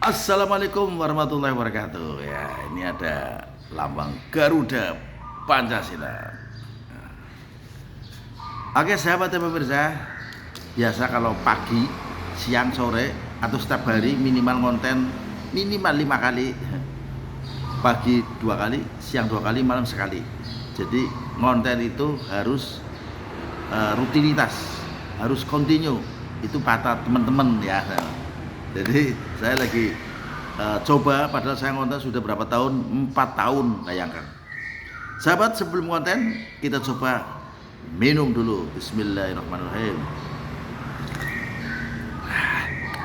Assalamualaikum warahmatullahi wabarakatuh. Ya, ini ada lambang Garuda Pancasila. Oke, sahabat dan pemirsa, biasa kalau pagi, siang, sore, atau setiap hari minimal konten minimal 5 kali. Pagi 2 kali, siang 2 kali, malam sekali. Jadi konten itu harus rutinitas, harus continue. Itu kata teman-teman ya. Jadi saya lagi coba, padahal saya konten sudah berapa tahun? 4 tahun, bayangkan. Sahabat, sebelum konten kita coba minum dulu. Bismillahirrahmanirrahim.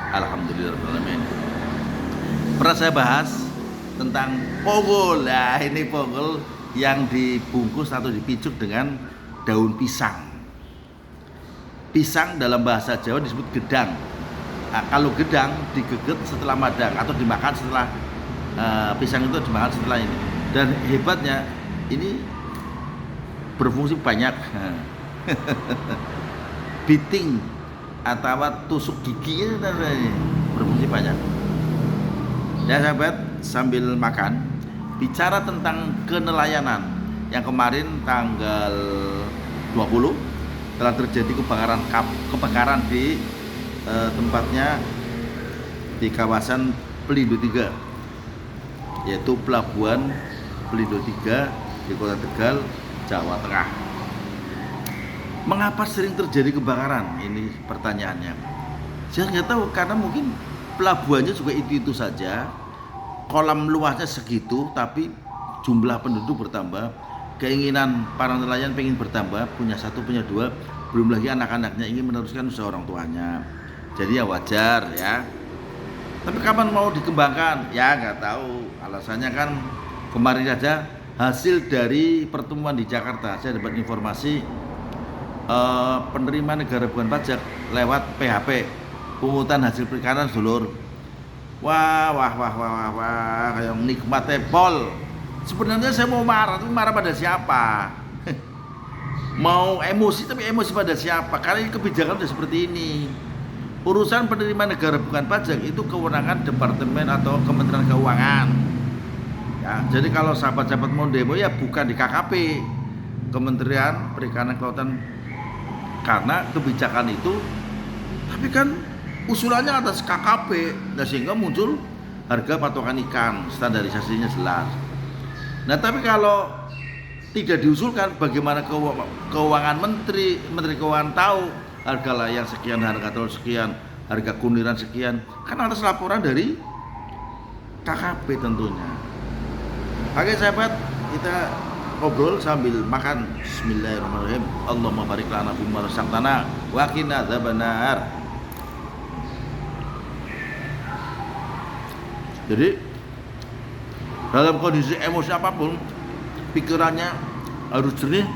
Alhamdulillahirrahmanirrahim. Pernah saya bahas tentang ponggol. Nah, ini ponggol yang dibungkus atau dipicut dengan daun pisang. Pisang dalam bahasa Jawa disebut gedang. Nah, kalau gedang digeget setelah madang atau dimakan setelah pisang itu dimakan setelah ini. Dan hebatnya ini berfungsi banyak. Biting atau tusuk gigi ini berfungsi banyak. Ya sahabat, sambil makan bicara tentang kenelayanan yang kemarin tanggal 20 telah terjadi kebakaran di tempatnya di kawasan Pelindo 3, yaitu Pelabuhan Pelindo 3 di Kota Tegal, Jawa Tengah. Mengapa sering terjadi kebakaran? Ini pertanyaannya. Saya nggak tahu, karena mungkin pelabuhannya juga itu saja, kolam luasnya segitu, tapi jumlah penduduk bertambah, keinginan para nelayan pengen bertambah, punya satu, punya dua, belum lagi anak-anaknya ingin meneruskan usaha orang tuanya. Jadi ya wajar ya. Tapi kapan mau dikembangkan? Ya nggak tahu. Alasannya kan kemarin saja hasil dari pertemuan di Jakarta, saya dapat informasi penerima negara bukan pajak lewat PHP, pungutan hasil perikanan dulur. Wah, kayak nikmat pol. Sebenarnya saya mau marah, tapi marah pada siapa? Mau emosi, tapi emosi pada siapa? Karena ini kebijakan sudah seperti ini. Urusan penerima negara bukan pajak itu kewenangan Departemen atau Kementerian Keuangan. Ya, jadi kalau sahabat-sahabat mau demo ya bukan di KKP, Kementerian Perikanan Kelautan, karena kebijakan itu. Tapi kan usulannya atas KKP, nah sehingga muncul harga patokan ikan, standarisasinya jelas. Nah tapi kalau tidak diusulkan, bagaimana keuangan Menteri Keuangan tahu harga layang sekian, harga telur sekian, harga kuniran sekian? Kan atas laporan dari KKP tentunya. Oke sahabat, kita ngobrol sambil makan. Bismillahirrahmanirrahim. Allahumma barik lana fimma razaqtana wa qina adzabannar. Jadi dalam kondisi emosi apapun, pikirannya harus jernih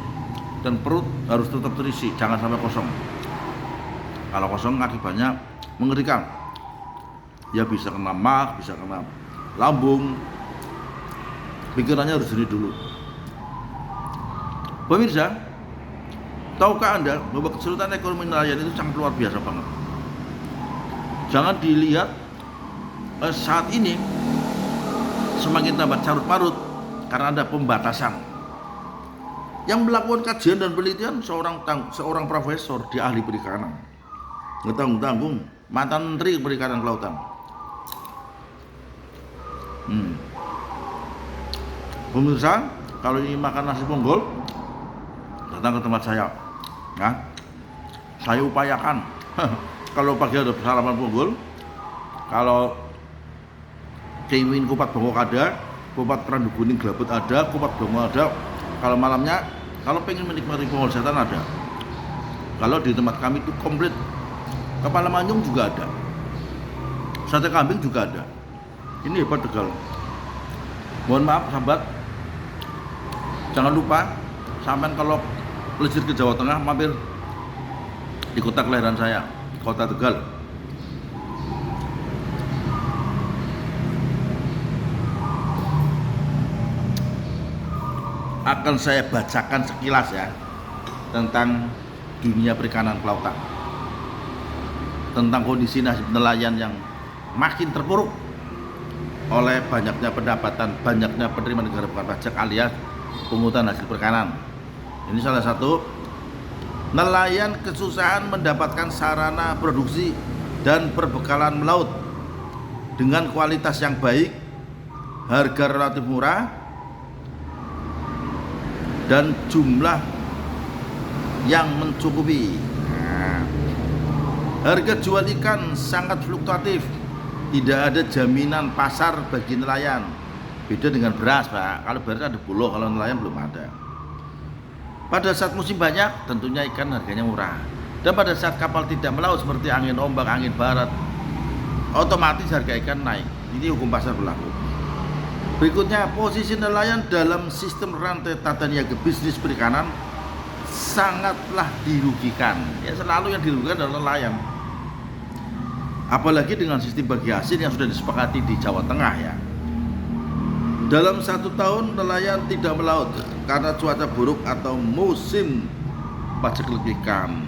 dan perut harus tetap terisi, jangan sampai kosong. Kalau kosong akibatnya mengerikan. Ya bisa kena mah, bisa kena lambung. Pikirannya harus jernih dulu. Pemirsa, tahukah Anda bahwa kesulitan ekonomi nelayan itu sangat luar biasa banget? Jangan dilihat saat ini semakin tambah carut marut karena ada pembatasan. Yang melakukan kajian dan penelitian seorang profesor di ahli perikanan, ngetanggung mantan Menteri Perikanan Kelautan. Pemirsa, kalau ingin makan nasi ponggol, datang ke tempat saya. Ya, saya upayakan. Kalau pagi ada sarapan ponggol, kalau ingin kupat bongkok ada, kupat perandu kuning gelabut ada, kupat bongkok ada. Kalau malamnya, kalau pengen menikmati ponggol setan ada. Kalau di tempat kami itu komplit. Kepala manyung juga ada, sate kambing juga ada. Ini hebat Tegal. Mohon maaf sahabat, jangan lupa sampai kalau pelesir ke Jawa Tengah mampir di kota kelahiran saya, Kota Tegal. Akan saya bacakan sekilas ya tentang dunia perikanan kelautan, tentang kondisi nasib nelayan yang makin terpuruk oleh banyaknya pendapatan, banyaknya penerimaan negara bukan pajak alias pungutan hasil perikanan. Ini salah satu. Nelayan kesusahan mendapatkan sarana produksi dan perbekalan melaut dengan kualitas yang baik, harga relatif murah, dan jumlah yang mencukupi. Harga jual ikan sangat fluktuatif, tidak ada jaminan pasar bagi nelayan. Beda dengan beras, Pak. Kalau beras ada bulog, kalau nelayan belum ada. Pada saat musim banyak, tentunya ikan harganya murah. Dan pada saat kapal tidak melaut seperti angin ombak, angin barat, otomatis harga ikan naik. Ini hukum pasar berlaku. Berikutnya, posisi nelayan dalam sistem rantai tata niaga bisnis perikanan sangatlah dirugikan. Ya, selalu yang dirugikan adalah nelayan. Apalagi dengan sistem bagi hasil yang sudah disepakati di Jawa Tengah ya. Dalam 1 tahun nelayan tidak melaut karena cuaca buruk atau musim paceklik ikan.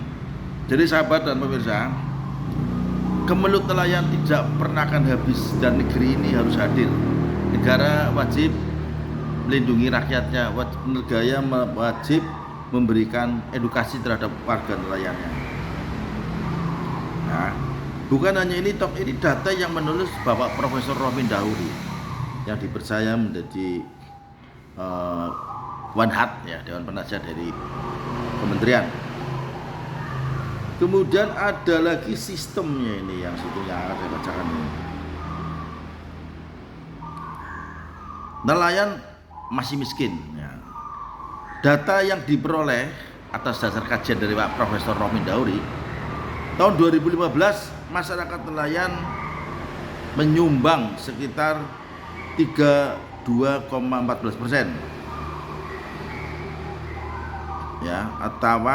Jadi sahabat dan pemirsa, kemelut nelayan tidak pernah akan habis dan negeri ini harus hadir. Negara wajib melindungi rakyatnya, negara wajib memberikan edukasi terhadap warga nelayannya. Nah, bukan hanya ini, ini data yang menulis Bapak Profesor Romin Dauri yang dipercaya menjadi Wanhat ya, Dewan Penasihat dari Kementerian. Kemudian ada lagi sistemnya ini yang sebetulnya akan saya bacakan ini. Nelayan masih miskin ya. Data yang diperoleh atas dasar kajian dari Pak Profesor Romin Dauri, tahun 2015 masyarakat nelayan menyumbang sekitar 32,14% ya, atau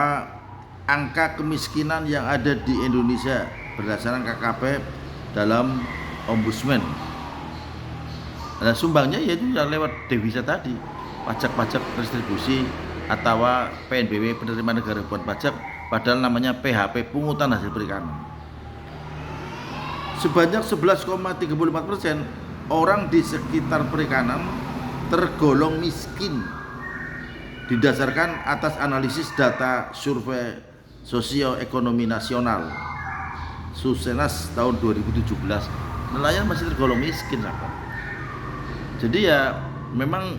angka kemiskinan yang ada di Indonesia berdasarkan KKP dalam Ombudsman. Nah, sumbangnya yaitu lewat devisa tadi, pajak-pajak restribusi atau PNBP, penerimaan negara bukan pajak, padahal namanya PHP, pungutan hasil perikanan. Sebanyak 11,34% orang di sekitar perikanan tergolong miskin didasarkan atas analisis data survei sosioekonomi nasional Susenas tahun 2017. Nelayan masih tergolong miskin, sahabat. Jadi ya memang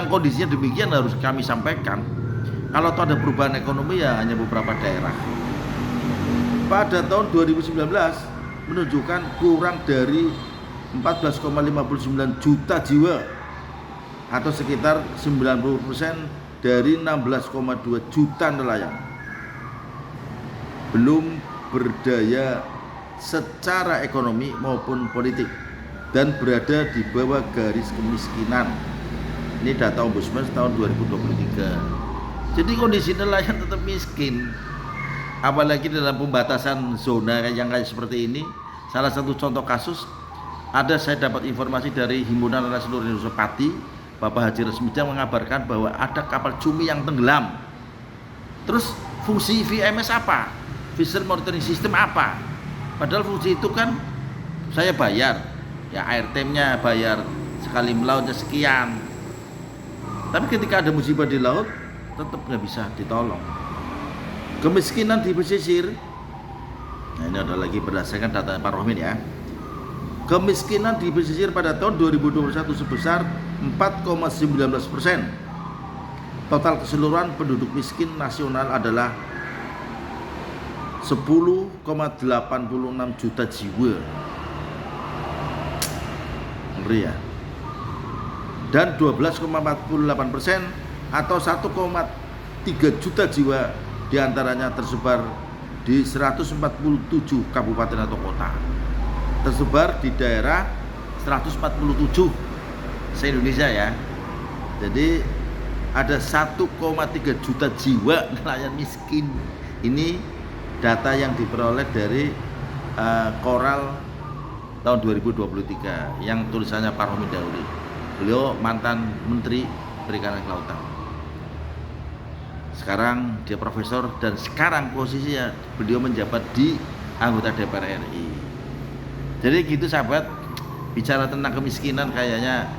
kondisinya demikian, harus kami sampaikan. Kalau ada perubahan ekonomi ya hanya beberapa daerah. Pada tahun 2019 menunjukkan kurang dari 14,59 juta jiwa atau sekitar 90% dari 16,2 juta nelayan belum berdaya secara ekonomi maupun politik dan berada di bawah garis kemiskinan. Ini data Ombudsman tahun 2023. Jadi kondisi nelayan tetap miskin, apalagi dalam pembatasan zona yang kayak seperti ini. Salah satu contoh kasus, ada saya dapat informasi dari Himpunan Nelayan Seluruh Indonesia Pati, Bapak Haji Resmidia mengabarkan bahwa ada kapal cumi yang tenggelam. Terus fungsi VMS apa? Fisher Monitoring System apa? Padahal fungsi itu kan saya bayar, ya airtime-nya bayar, sekali melautnya sekian. Tapi ketika ada musibah di laut, tetap nggak bisa ditolong. Kemiskinan di pesisir, nah ini ada lagi berdasarkan data Pak Rohmin ya. Kemiskinan di pesisir pada tahun 2021 sebesar 4,19%. Total keseluruhan penduduk miskin nasional adalah 10,86 juta jiwa. Ngeri ya. Dan 12,48% atau 1,3 juta jiwa diantaranya tersebar di 147 kabupaten atau kota. Tersebar di daerah 147 se-Indonesia ya. Jadi ada 1,3 juta jiwa nelayan miskin. Ini data yang diperoleh dari Koral tahun 2023 yang tulisannya Pak Romin Dauri. Beliau mantan Menteri Perikanan dan Kelautan. Sekarang dia profesor dan sekarang posisinya beliau menjabat di anggota DPR RI. Jadi gitu sahabat, bicara tentang kemiskinan kayaknya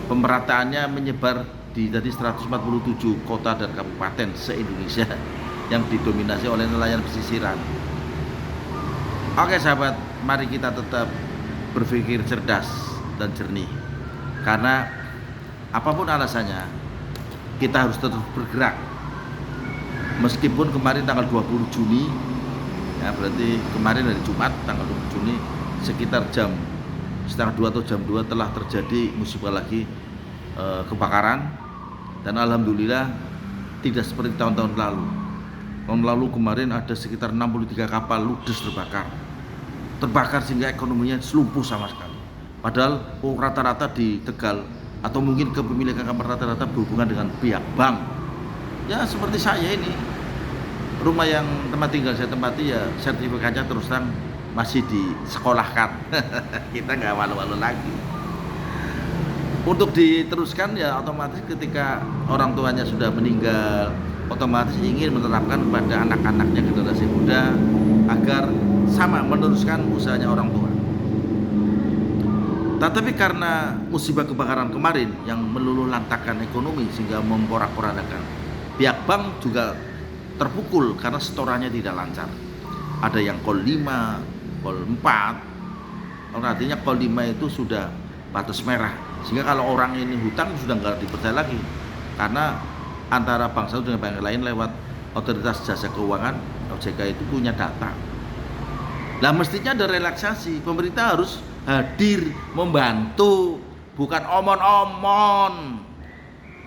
pemerataannya menyebar di tadi 147 kota dan kabupaten se-Indonesia yang didominasi oleh nelayan pesisiran. Oke sahabat, mari kita tetap berpikir cerdas dan jernih. Karena apapun alasannya, kita harus terus bergerak. Meskipun kemarin tanggal 20 Juni, ya berarti kemarin hari Jumat tanggal 20 Juni sekitar jam setengah 2 atau jam 2 telah terjadi musibah lagi, kebakaran. Dan alhamdulillah tidak seperti tahun-tahun lalu. Tahun lalu kemarin ada sekitar 63 kapal ludes terbakar sehingga ekonominya lumpuh sama sekali. Padahal rata-rata di Tegal atau mungkin kepemilikan kapal rata-rata berhubungan dengan pihak bank. Ya seperti saya ini, rumah yang tempat tinggal saya tempati ya sertifikatnya terus terang masih disekolahkan. Kita nggak malu-malu lagi. Untuk diteruskan ya otomatis ketika orang tuanya sudah meninggal, otomatis ingin menerapkan kepada anak-anaknya generasi muda agar sama meneruskan usahanya orang tua. Tetapi karena musibah kebakaran kemarin yang meluluh lantakkan ekonomi sehingga memporak-porandakan, pihak bank juga terpukul karena setorannya tidak lancar. Ada yang call 5, call 4, artinya call 5 itu sudah batas merah, sehingga kalau orang ini hutang sudah nggak dipercaya lagi, karena antara bank satu dengan bank lain lewat otoritas jasa keuangan OJK itu punya data. Nah mestinya ada relaksasi, pemerintah harus hadir membantu, bukan omon-omon.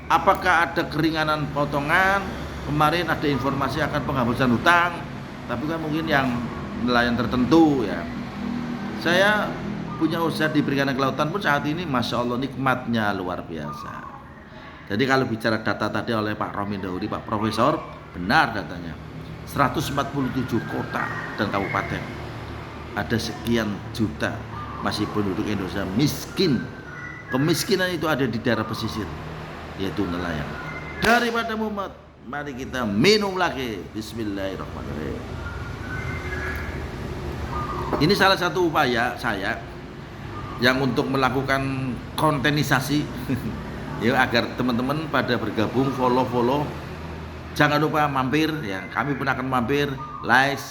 Apakah ada keringanan potongan? Kemarin ada informasi akan penghapusan hutang, tapi kan mungkin yang nelayan tertentu ya. Saya punya usaha di perikanan kelautan pun saat ini Masya Allah nikmatnya luar biasa. Jadi kalau bicara data tadi oleh Pak Romin Dauri, Pak Profesor, benar datanya 147 kota dan kabupaten, ada sekian juta masih penduduk Indonesia miskin. Kemiskinan itu ada di daerah pesisir, yaitu nelayan. Daripada mumet, mari kita minum lagi. Bismillahirrahmanirrahim. Ini salah satu upaya saya yang untuk melakukan kontenisasi ya, agar teman-teman pada bergabung, follow. Jangan lupa mampir ya, kami pun akan mampir, like,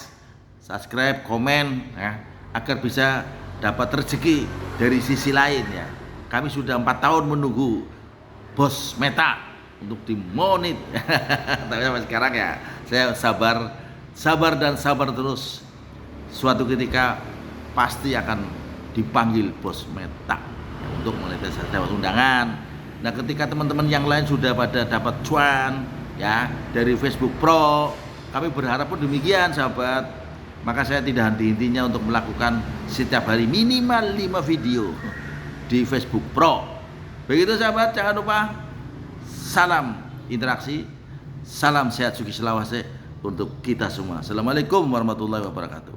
subscribe, komen ya, agar bisa dapat rezeki dari sisi lain ya. Kami sudah 4 tahun menunggu bos Meta untuk dimonit. Tapi sampai sekarang ya saya sabar terus. Suatu ketika pasti akan dipanggil bos Meta ya, untuk monetisasi dapat undangan. Nah ketika teman-teman yang lain sudah pada dapat cuan ya dari Facebook Pro, kami berharap pun demikian sahabat. Maka saya tidak henti-hentinya untuk melakukan setiap hari minimal 5 video di Facebook Pro. Begitu sahabat, jangan lupa salam interaksi, salam sehat suki selawase untuk kita semua. Assalamualaikum warahmatullahi wabarakatuh.